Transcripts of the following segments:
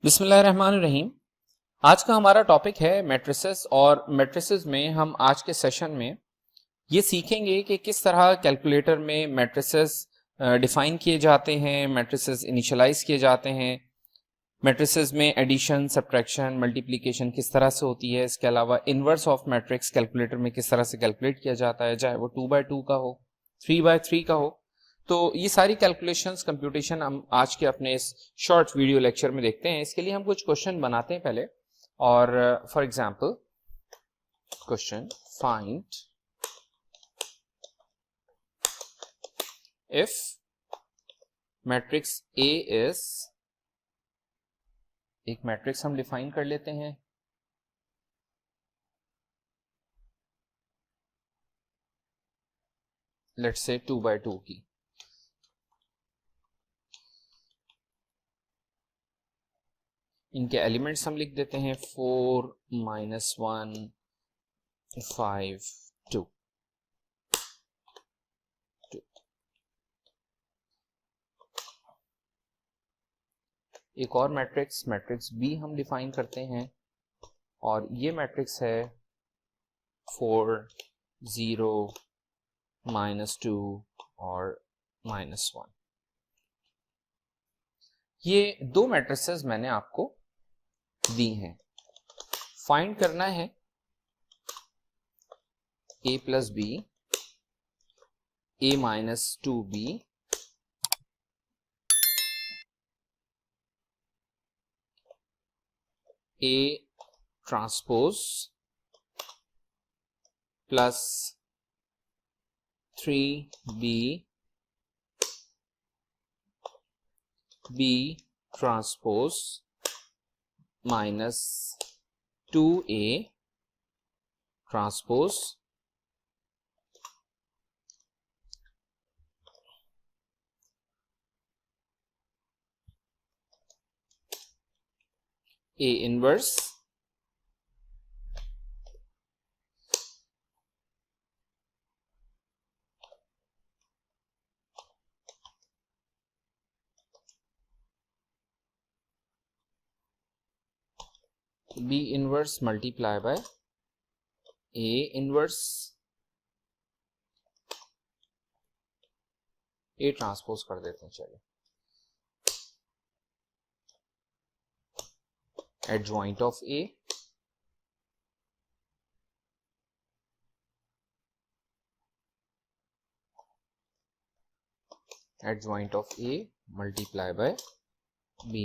बिस्मिल्लाहिर्रहमानिर्रहीम। आज का हमारा टॉपिक है मैट्रिसेस और मैट्रिसेस में हम आज के सेशन में ये सीखेंगे कि किस तरह कैलकुलेटर में मैट्रिसेस डिफाइन किए जाते हैं, मैट्रिसेस इनिशियलाइज किए जाते हैं, मैट्रिसेस में एडिशन, सब्ट्रैक्शन, मल्टीप्लिकेशन किस तरह से होती है। इसके अलावा इनवर्स ऑफ मैट्रिक्स कैलकुलेटर में किस तरह से कैलकुलेट किया जाता है, चाहे वो 2x2 का हो, 3x3 का हो। तो ये सारी कैलकुलेशंस, कंप्यूटेशन हम आज के अपने इस शॉर्ट वीडियो लेक्चर में देखते हैं। इसके लिए हम कुछ क्वेश्चन बनाते हैं पहले। और for example question, find if matrix A is, एक मैट्रिक्स हम डिफाइन कर लेते हैं, लेट्स से 2x2 की। इनके एलिमेंट्स हम लिख देते हैं 4 -1 5 2। एक और मैट्रिक्स, मैट्रिक्स बी हम डिफाइन करते हैं और ये मैट्रिक्स है 4 0 -2 और -1। ये दो मैट्रिसेस मैंने आपको दी हैं। फाइंड करना है a plus B, a minus 2b, a transpose plus 3b b transpose minus 2a transpose A inverse B inverse multiply by A inverse A transpose कर देते हैं। चलिए, adjoint of A adjoint of A multiply by B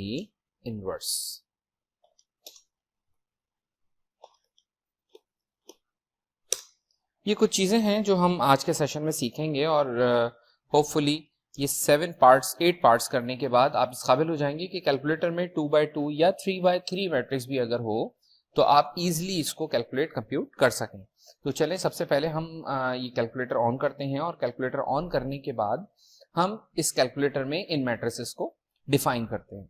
inverse. ये कुछ चीजें हैं जो हम आज के सेशन में सीखेंगे और होपफुली ये 8 पार्ट्स करने के बाद आप इस काबिल हो जाएंगे कि कैलकुलेटर में 2x2 या 3x3 मैट्रिक्स भी अगर हो तो आप इजीली इसको कैलकुलेट कंप्यूट कर सकें। तो चलें, सबसे पहले हम ये कैलकुलेटर ऑन करते हैं और कैलकुलेटर ऑन करने के बाद हम इस कैलकुलेटर में इन मैट्रिसेस को डिफाइन करते हैं।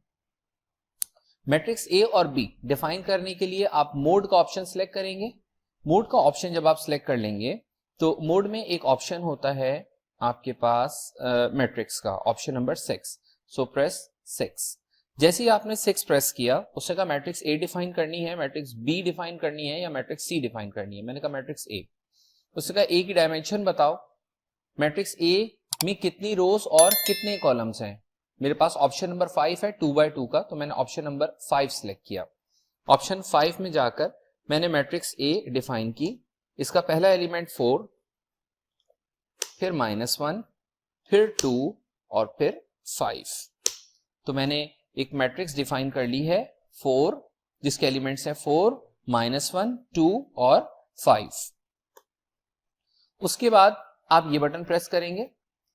मैट्रिक्स ए और बी डिफाइन करने के लिए आप मोड का ऑप्शन सिलेक्ट करेंगे। मोड का ऑप्शन जब आप सिलेक्ट कर लेंगे तो मोड में एक ऑप्शन होता है आपके पास मैट्रिक्स का, ऑप्शन नंबर 6। सो प्रेस 6। जैसे ही आपने 6 प्रेस किया, उससे कहा मैट्रिक्स ए डिफाइन करनी है, मैट्रिक्स बी डिफाइन करनी है या मैट्रिक्स सी डिफाइन करनी है। मैंने कहा मैट्रिक्स ए। उससे कहा ए की डायमेंशन बताओ, मैट्रिक्स ए में कितनी रोज और कितने कॉलम्स हैं। मेरे पास ऑप्शन नंबर 5 है 2x2 का, तो मैंने ऑप्शन नंबर 5 सिलेक्ट किया। ऑप्शन 5 में जाकर मैंने मैट्रिक्स ए डिफाइन की। इसका पहला एलिमेंट 4, फिर -1, फिर 2 और फिर 5। तो मैंने एक मैट्रिक्स डिफाइन कर ली है 4, जिसके एलिमेंट्स हैं 4, -1, 2 और 5। उसके बाद आप ये बटन प्रेस करेंगे।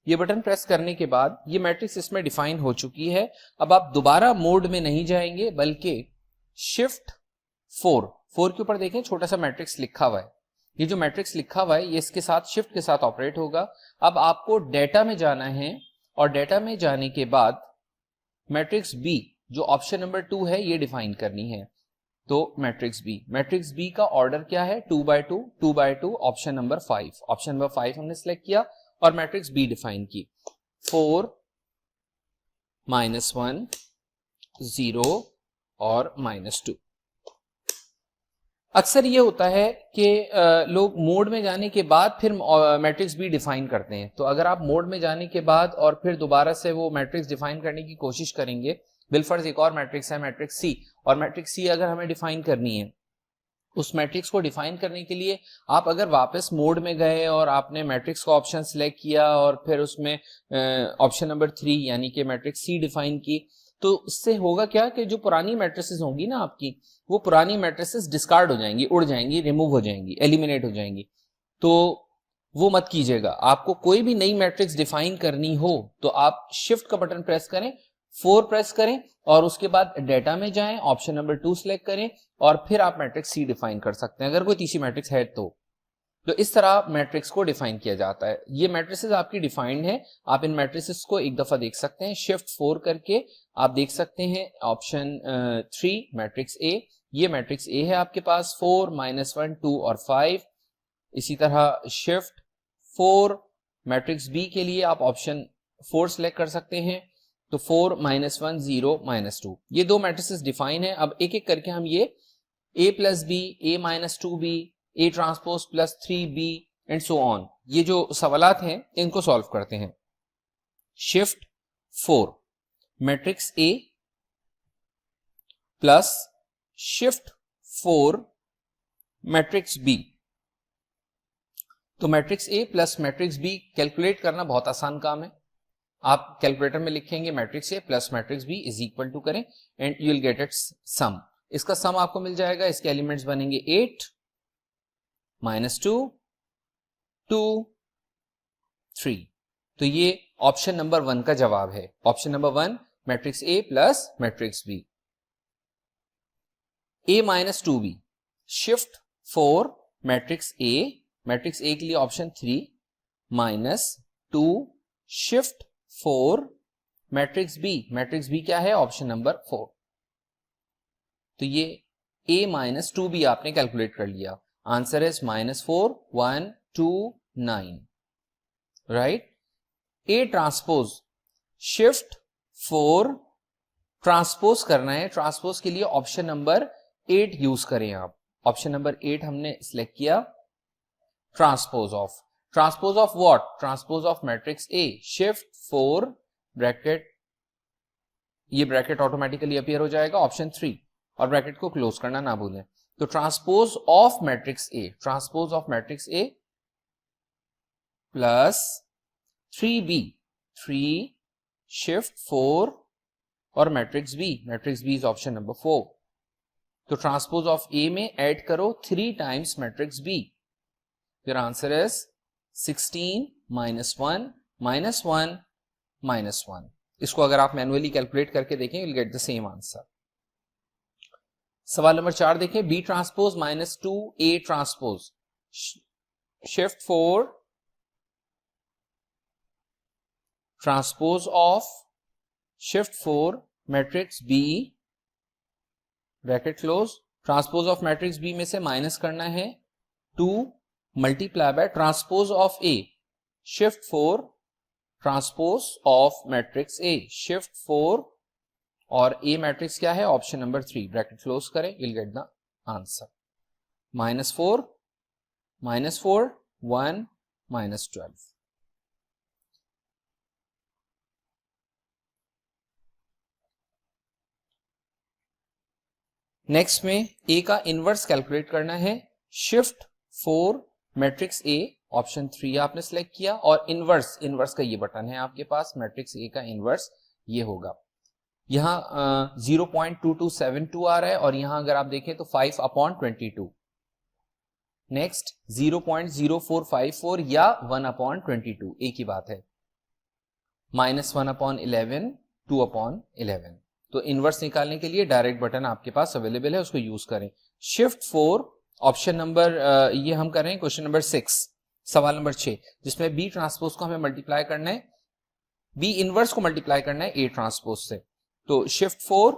ये बटन प्रेस करने के बाद ये मैट्रिक्स इसमें डिफाइन हो चुकी है। अब आप दोबारा मोड में नहीं जाएंगे बल्कि शिफ्ट 4 के ऊपर देखें, छोटा सा मैट्रिक्स लिखा हुआ है। ये जो मैट्रिक्स लिखा हुआ है ये इसके साथ शिफ्ट के साथ ऑपरेट होगा। अब आपको डेटा में जाना है और डेटा में जाने के बाद मैट्रिक्स बी जो ऑप्शन नंबर 2 है ये डिफाइन करनी है। तो मैट्रिक्स बी का ऑर्डर क्या है, 2x2, 2x2, option number 5। Option number 5 हमने सिलेक्ट किया और मैट्रिक्स बी डिफाइन की। 4 -1 0 और -2। अक्सर ये होता है कि लोग मोड में जाने के बाद फिर मैट्रिक्स बी डिफाइन करते हैं। तो अगर आप मोड में जाने के बाद और फिर दोबारा से वो मैट्रिक्स डिफाइन करने की कोशिश करेंगे, बिलफर्ज एक और मैट्रिक्स है मैट्रिक्स सी, और मैट्रिक्स सी अगर हमें डिफाइन करनी है, उस मैट्रिक्स को डिफाइन करने के लिए आप अगर वापस मोड में गए और आपने मैट्रिक्स का ऑप्शन सिलेक्ट किया और फिर उसमें ऑप्शन नंबर 3 यानी कि मैट्रिक्स सी डिफाइन की, तो इससे होगा क्या कि जो पुरानी मैट्रिसेस होंगी ना आपकी, वो पुरानी मैट्रिसेस डिस्कार्ड हो जाएंगी, उड़ जाएंगी, रिमूव हो जाएंगी, एलिमिनेट हो जाएंगी। तो वो मत कीजिएगा। आपको कोई भी नई मैट्रिक्स डिफाइन करनी हो तो आप शिफ्ट का बटन प्रेस करें, 4 प्रेस करें और उसके बाद डेटा में जाएं, ऑप्शन नंबर 2 सिलेक्ट करें और फिर आप मैट्रिक्स सी डिफाइन कर सकते हैं अगर कोई तीसरी मैट्रिक्स है तो इस तरह मैट्रिक्स को डिफाइन किया जाता है। ये मैट्रिसेस आपकी डिफाइंड है, आप इन मैट्रिसेस को एक दफा देख सकते हैं। शिफ्ट 4 करके आप देख सकते हैं ऑप्शन 3 मैट्रिक्स ए, ये मैट्रिक्स ए है आपके पास, 4 -1 2 और 5। इसी तरह शिफ्ट 4 मैट्रिक्स बी के लिए आप ऑप्शन 4 सिलेक्ट कर सकते हैं, तो 4 -1 0 -2, ये दो मैट्रिसेस डिफाइन है। अब एक एक करके हम ये a plus B, a -2 B, a transpose plus 3 B and so on, ये जो सवालात हैं इनको सॉल्व करते हैं। Shift 4 matrix a plus shift 4 matrix b, तो matrix A plus matrix B calculate करना बहुत आसान काम है। आप कैलकुलेटर में लिखेंगे matrix A plus matrix B is equal to करें and you will get its sum. इसका सम आपको मिल जाएगा, इसके एलिमेंट्स बनेंगे 8 -2 2 3। तो ये ऑप्शन नंबर 1 का जवाब है। Option number 1 matrix A plus matrix B. a -2 B, shift 4 matrix A, matrix A के लिए option 3 -2 shift 4 matrix B, matrix B क्या है ऑप्शन नंबर 4। तो ये a -2 बी आपने कैलकुलेट कर लिया, answer is -4 1 2 9, right. a transpose shift 4 transpose करना है, ट्रांसपोज के लिए ऑप्शन नंबर 8 यूज करें आप। ऑप्शन नंबर 8 हमने सिलेक्ट किया, transpose of what, transpose of matrix A, shift 4 bracket, ये ब्रैकेट ऑटोमेटिकली अपीयर हो जाएगा ऑप्शन 3 और ब्रैकेट को क्लोज करना ना भूलें। तो transpose of matrix A, transpose of matrix A plus 3b, 3 shift 4 और matrix B, matrix B is option number 4। तो ट्रांसपोज ऑफ ए में ऐड करो 3 times matrix B, your answer is 16 -1 -1 -1। इसको अगर आप मैन्युअली कैलकुलेट करके देखें you'll get the same answer। सवाल नंबर 4 देखें, b transpose -2 a transpose, shift 4 transpose of shift 4 matrix b bracket close, transpose of matrix b में से माइनस करना है 2 multiply by transpose of A, shift 4 transpose of matrix A, shift 4 और ए matrix क्या है option number 3, bracket close करें, you will get the answer -4 -4 1 -12। Next में ए का इनवर्स कैलकुलेट करना है, शिफ्ट 4 मैट्रिक्स ए, ऑप्शन 3 आपने सिलेक्ट किया और इनवर्स, इनवर्स का ये बटन है आपके पास, मैट्रिक्स ए का इनवर्स ये होगा। यहां 0.2272 आ रहा है और यहां अगर आप देखें तो 5/22। नेक्स्ट 0.0454 या 1/22, एक ही बात है, -1/11 2/11। तो इनवर्स निकालने के लिए डायरेक्ट बटन आपके पास अवेलेबल है, उसको यूज करें। शिफ्ट 4 ऑप्शन नंबर ये हम कर रहे हैं क्वेश्चन नंबर 6, सवाल नंबर 6, जिसमें बी ट्रांसपोज को हमें मल्टीप्लाई करना है, बी इनवर्स को मल्टीप्लाई करना है ए ट्रांसपोज से। तो shift 4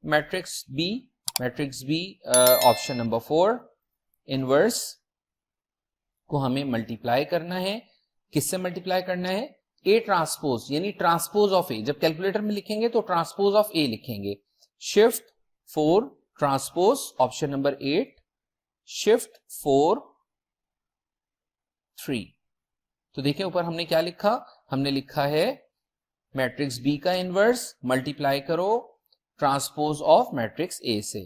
matrix B option number 4, inverse को हमें मल्टीप्लाई करना है, किससे मल्टीप्लाई करना है, ए ट्रांसपोज यानी ट्रांसपोज ऑफ ए, जब कैलकुलेटर में लिखेंगे तो ट्रांसपोज ऑफ ए लिखेंगे, shift 4 transpose option number 8 shift 4 3। तो देखिए ऊपर हमने क्या लिखा, हमने लिखा है मैट्रिक्स बी का इनवर्स मल्टीप्लाई करो ट्रांसपोज ऑफ मैट्रिक्स ए से,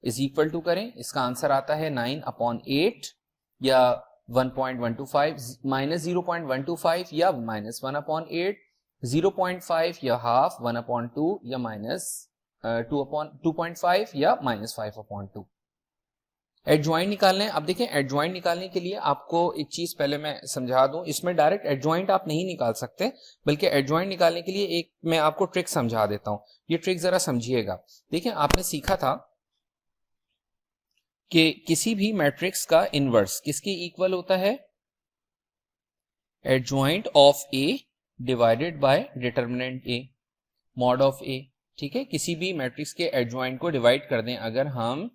इज इक्वल टू करें, इसका आंसर आता है 9/8 या 1.125 माइनस 0.125 या माइनस 1/8, 0.5 या हाफ 1/2 या माइनस 2.5 या माइनस 5/2। एडजॉइंट निकालना है। अब देखें एडजॉइंट निकालने के लिए आपको एक चीज पहले मैं समझा दूं, इसमें डायरेक्ट एडजॉइंट आप नहीं निकाल सकते, बल्कि एडजॉइंट निकालने के लिए एक मैं आपको ट्रिक समझा देता हूं, ये ट्रिक जरा समझिएगा। देखिए आपने सीखा था कि किसी भी मैट्रिक्स का इनवर्स किसके इक्वल होता है, adjoint of A divided by determinant A, mod of A. ठीक है, किसी भी मैट्रिक्स के एडजॉइंट को डिवाइड कर दें अगर हम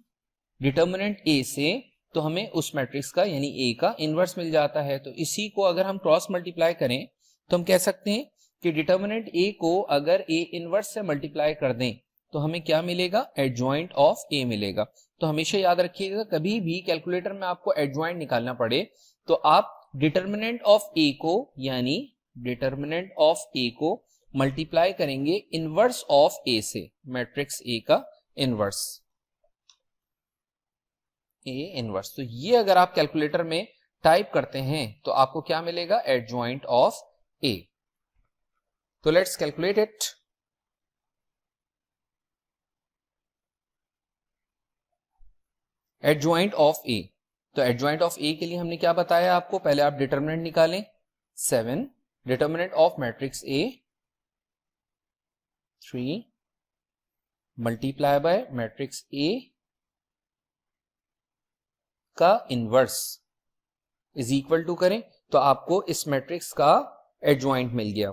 डिटर्मिनेंट ए से, तो हमें उस मैट्रिक्स का यानी ए का इनवर्स मिल जाता है। तो इसी को अगर हम क्रॉस मल्टीप्लाई करें तो हम कह सकते हैं कि डिटर्मिनेंट ए को अगर ए इनवर्स से मल्टीप्लाई कर दें तो हमें क्या मिलेगा, एडजॉइंट ऑफ ए मिलेगा। तो हमेशा याद रखिएगा कभी भी कैलकुलेटर में आपको एडजॉइंट निकालना पड़े तो आप डिटर्मिनेंट ऑफ ए को यानी डिटर्मिनेंट ऑफ ए को मल्टीप्लाई करेंगे इनवर्स ऑफ ए से, मैट्रिक्स ए का इनवर्स, ए इनवर्स। तो ये अगर आप कैलकुलेटर में टाइप करते हैं तो आपको क्या मिलेगा, एडजॉइंट ऑफ ए। तो let's calculate it. Adjoint of A, तो एडजॉइंट ऑफ ए के लिए हमने क्या बताया आपको, पहले आप डिटर्मिनेंट निकालें 7, determinant of matrix A 3 multiply by matrix A का इनवर्स इज इक्वल टू करें तो आपको इस मैट्रिक्स का एडजॉइंट मिल गया।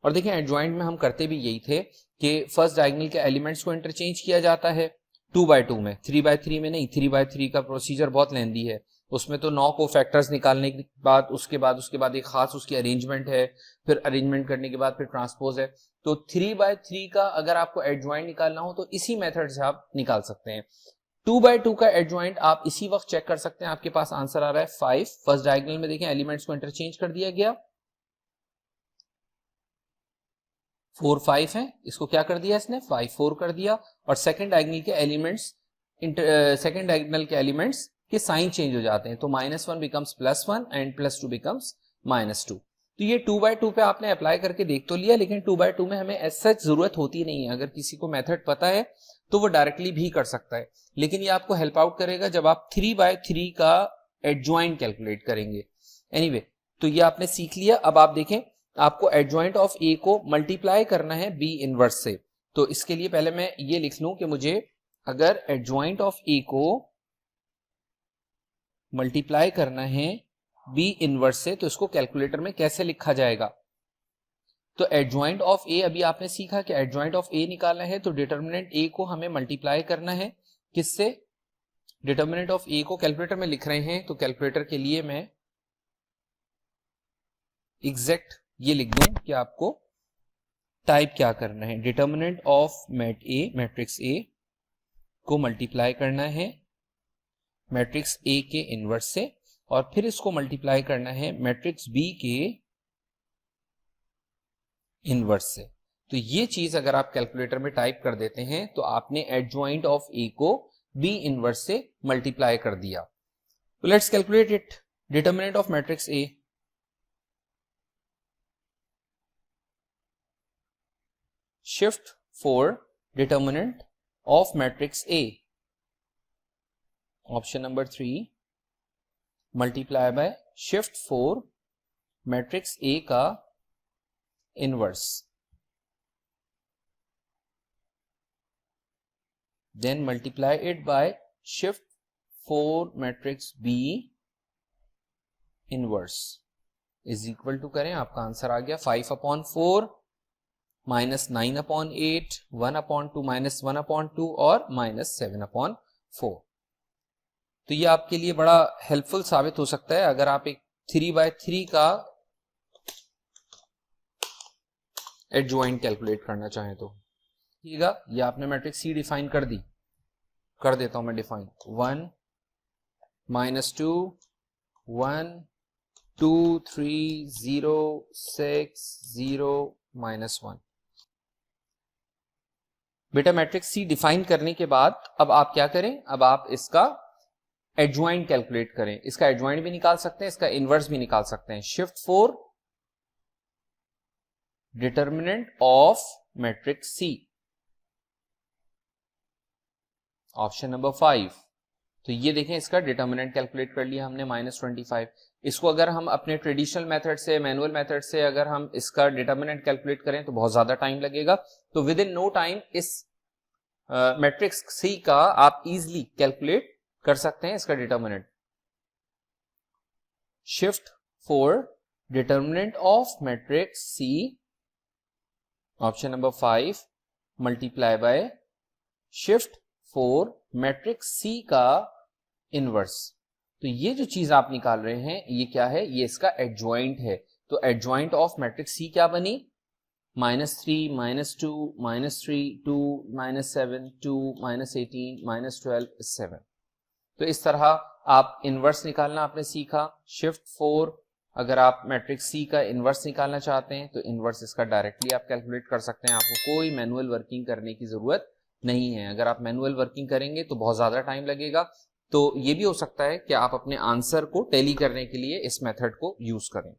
और देखें एडजॉइंट में हम करते भी यही थे कि फर्स्ट डायगोनल के एलिमेंट्स को इंटरचेंज किया जाता है 2/2 में, 3/3 में नहीं। 3/3 का प्रोसीजर बहुत लेंदी है, उसमें तो 9 को फैक्टर्स निकालने के बाद उसके बाद एक खास उसकी अरेंजमेंट है, फिर अरेंजमेंट करने के बाद फिर ट्रांसपोज है। तो 3/3 का अगर आपको एडजॉइंट निकालना हो तो इसी मेथड से आप निकाल सकते हैं। 2/2 का एडजॉइंट आप इसी वक्त चेक कर सकते हैं, आपके पास आंसर आ रहा है 5। फर्स्ट डायगोनल में देखें एलिमेंट्स को इंटरचेंज कर दिया गया, 4 5 है, इसको क्या कर दिया इसने 5 4 कर दिया। और सेकंड डायगोनल के एलिमेंट्स के साइन चेंज हो जाते हैं, तो -1 बिकम्स +1 एंड +2 बिकम्स -2। तो ये 2/2 पे आपने अप्लाई करके देख तो लिया, लेकिन 2/2 में हमें ऐसा जरूरत होती नहीं है। अगर किसी को मेथड पता है तो वो डायरेक्टली भी कर सकता है, लेकिन ये आपको हेल्प आउट करेगा जब आप 3/3 का एडजॉइंट कैलकुलेट करेंगे। एनीवे, तो ये आपने सीख लिया। अब आप देखें आपको एडजॉइंट ऑफ ए को मल्टीप्लाई करना है बी इनवर्स से, तो इसके लिए पहले मैं ये लिख लूं कि मुझे अगर एडजॉइंट ऑफ ए को मल्टीप्लाई करना है बी इनवर्स से तो इसको कैलकुलेटर में कैसे लिखा जाएगा। तो एडजॉइंट ऑफ ए अभी आपने सीखा कि एडजॉइंट ऑफ ए निकालना है तो डिटर्मिनेंट ए को हमें मल्टीप्लाई करना है किससे, डिटर्मिनेंट ऑफ ए को कैलकुलेटर में लिख रहे हैं तो कैलकुलेटर के लिए मैं एग्जैक्ट ये लिख दूं कि आपको टाइप क्या करना है, डिटर्मिनेंट ऑफ मैट्रिक्स ए को मल्टीप्लाई करना है मैट्रिक्स ए के इनवर्स से और फिर इसको मल्टीप्लाई करना है मैट्रिक्स बी के इनवर्स से। तो ये चीज अगर आप कैलकुलेटर में टाइप कर देते हैं तो आपने एडजॉइंट ऑफ ए को बी इनवर्स से मल्टीप्लाई कर दिया। तो let's calculate it. Determinant of matrix A, shift 4 determinant of matrix A, option number 3 multiply by shift 4 matrix ए का inverse, then multiply it by shift 4 matrix B inverse is equal to करें, आपका answer आ गया 5/4 -9/8 1/2 -1/2 और -7/4। तो ये आपके लिए बड़ा हेल्पफुल साबित हो सकता है अगर आप एक 3/3 का एडजॉइंट कैलकुलेट करना चाहें तो। ठीक है, ये आपने मैट्रिक्स सी डिफाइन कर दी। कर देता हूं मैं डिफाइन, 1 -2 1 2 3 0 6 0 -1। बेटा मैट्रिक्स सी डिफाइन करने के बाद अब आप क्या करें, अब आप इसका एडजॉइंट कैलकुलेट करें। इसका एडजॉइंट भी निकाल सकते हैं, इसका इनवर्स भी निकाल सकते हैं। Shift for determinant of matrix C, option number 5। तो ये देखें, इसका डिटर्मिनेंट कैलकुलेट कर लिया हमने -25। इसको अगर हम अपने ट्रेडिशनल मेथड से, मैनुअल मेथड से अगर हम इसका डिटर्मिनेंट कैलकुलेट करें तो बहुत ज्यादा टाइम लगेगा। तो विद इन नो टाइम इस मैट्रिक्स सी का आप इजीली कैलकुलेट कर सकते हैं इसका determinant. Shift for determinant of matrix C, option number 5, multiply by shift for matrix C का इनवर्स। तो ये जो चीज आप निकाल रहे हैं ये क्या है, ये इसका एडजॉइंट है। तो एडजॉइंट ऑफ मैट्रिक्स सी क्या बनी, -3 -2 -3 2 -7 2 -18 -12 7। तो इस तरह आप इनवर्स निकालना आपने सीखा। शिफ्ट फॉर, अगर आप मैट्रिक्स सी का इनवर्स निकालना चाहते हैं तो इनवर्स इसका डायरेक्टली आप कैलकुलेट कर सकते हैं, आपको कोई मैनुअल वर्किंग करने की जरूरत नहीं है। अगर आप मैनुअल वर्किंग करेंगे तो बहुत ज्यादा टाइम लगेगा। तो ये भी हो सकता है कि आप अपने आंसर को टैली करने के लिए इस मेथड को यूज करें।